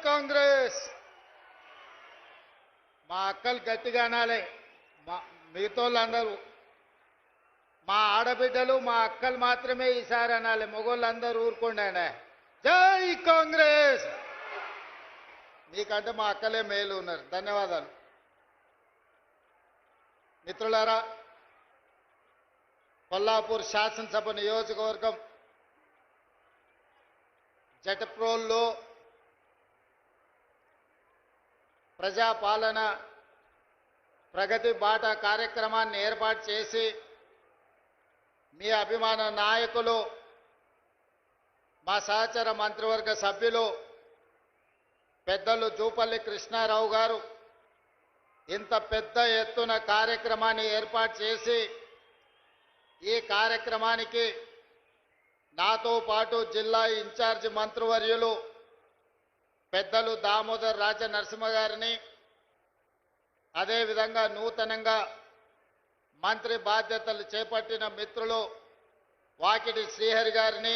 కాంగ్రెస్. మా అక్కలు గట్టిగా అనాలి. మిగతాళ్ళందరూ మా ఆడబిడ్డలు మా అక్కలు మాత్రమే ఈసారి అనాలి. మొగోళ్ళందరూ ఊరుకోండి. జై కాంగ్రెస్. మీకంటే మా అక్కలే మేలు ఉన్నారు. ధన్యవాదాలు మిత్రులారా. కొల్లాపూర్ శాసనసభ నియోజకవర్గం జటప్రోల్లో ప్రజాపాలన ప్రగతి బాట కార్యక్రమాన్ని ఏర్పాటు చేసి మీ అభిమాన నాయకులు మా సహచర మంత్రివర్గ సభ్యులు పెద్దలు జూపల్లి కృష్ణారావు గారు ఇంత పెద్ద ఎత్తున కార్యక్రమాన్ని ఏర్పాటు చేసి ఈ కార్యక్రమానికి నాతో పాటు జిల్లా ఇన్ఛార్జి మంత్రివర్యులు పెద్దలు దామోదర్ రాజ నరసింహ గారిని, అదేవిధంగా నూతనంగా మంత్రి బాధ్యతలు చేపట్టిన మిత్రులు వాకిటి శ్రీహరి గారిని,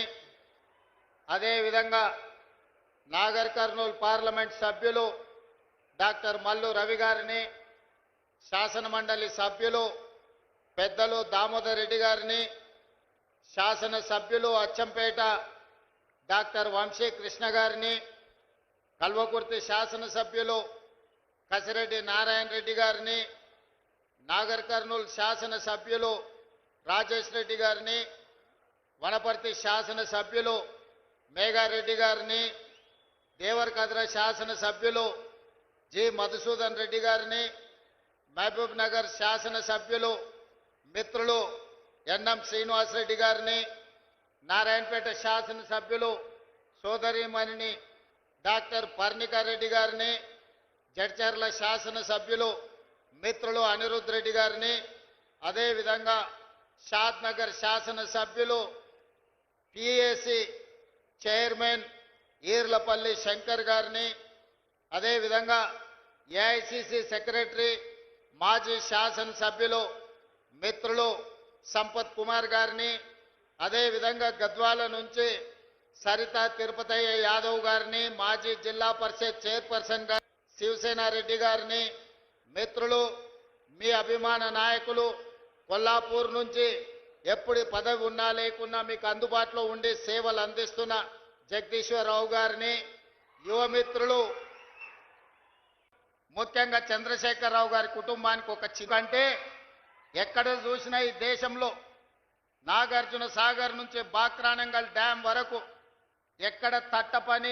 అదేవిధంగా నాగర్ కర్నూలు పార్లమెంట్ సభ్యులు డాక్టర్ మల్లు రవి గారిని, శాసనమండలి సభ్యులు పెద్దలు దామోదర్ రెడ్డి గారిని, శాసనసభ్యులు అచ్చంపేట డాక్టర్ వంశీ కృష్ణ గారిని, కల్వకుర్తి శాసనసభ్యులు కసిరెడ్డి నారాయణ రెడ్డి గారిని, నాగర్ కర్నూలు శాసనసభ్యులు రాజేష్ రెడ్డి గారిని, వనపర్తి శాసనసభ్యులు మేఘారెడ్డి గారిని, దేవరకద్ర శాసనసభ్యులు జి మధుసూదన్ రెడ్డి గారిని, మహబూబ్ నగర్ శాసనసభ్యులు మిత్రులు ఎన్ఎం శ్రీనివాసరెడ్డి గారిని, నారాయణపేట శాసనసభ్యులు సోదరీమణిని డాక్టర్ పర్ణికారెడ్డి గారిని, జడ్చర్ల శాసనసభ్యులు మిత్రులు అనిరుద్ రెడ్డి గారిని, అదేవిధంగా షాద్ నగర్ శాసనసభ్యులు పిఏసి చైర్మన్ ఈర్లపల్లి శంకర్ గారిని, అదేవిధంగా ఏఐసిసి సెక్రటరీ మాజీ శాసనసభ్యులు మిత్రులు సంపత్ కుమార్ గారిని, అదేవిధంగా గద్వాల నుంచి సరితా తిరుపతయ్య యాదవ్ గారిని, మాజీ జిల్లా పరిషత్ చైర్పర్సన్ గారు శివసేన రెడ్డి గారిని, మిత్రులు మీ అభిమాన నాయకులు కొల్లాపూర్ నుంచి ఎప్పుడు పదవి ఉన్నా లేకున్నా మీకు అందుబాటులో ఉండి సేవలు అందిస్తున్న జగదీశ్వరరావు గారిని, యువమిత్రులు ముఖ్యంగా చంద్రశేఖరరావు గారి కుటుంబానికి ఒక చికంటే ఎక్కడ చూసినా ఈ దేశంలో నాగార్జున సాగర్ నుంచి బాక్రానంగల్ డ్యాం వరకు ఎక్కడ తట్టపని